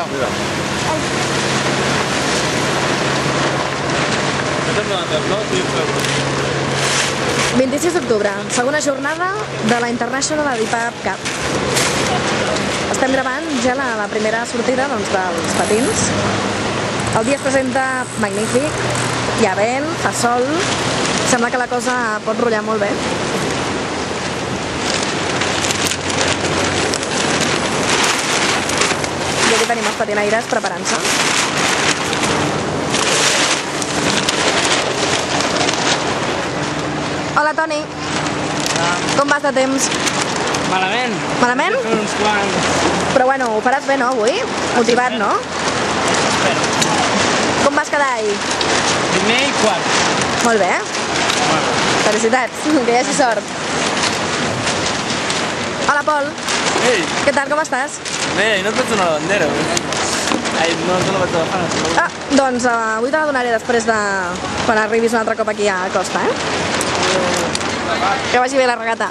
Cuidao. 26 d'octubre, segona jornada de la International Adipap Cup. Estem gravant ja la primera sortida dels patins. El dia es presenta magnífic, hi ha vent, fa sol, sembla que la cosa pot rotllar molt bé. I aquí tenim els patinaires preparant-se. Hola, Toni. Com vas de temps? Malament. Malament? Uns quants. Però bueno, ho faràs bé, no, avui? Motivat, no? Espera. Com vas quedar ahir? Primer i quart. Molt bé. Felicitats, que hi hagi sort. Hola, Pol. Ei, Què tal, com estàs? bé, no et pots donar la bandera, Ai, no te la vaig agafar. Ah, doncs avui te la donaré després de... quan arribis un altre cop aquí a Costa, eh? Que vagi bé la regata.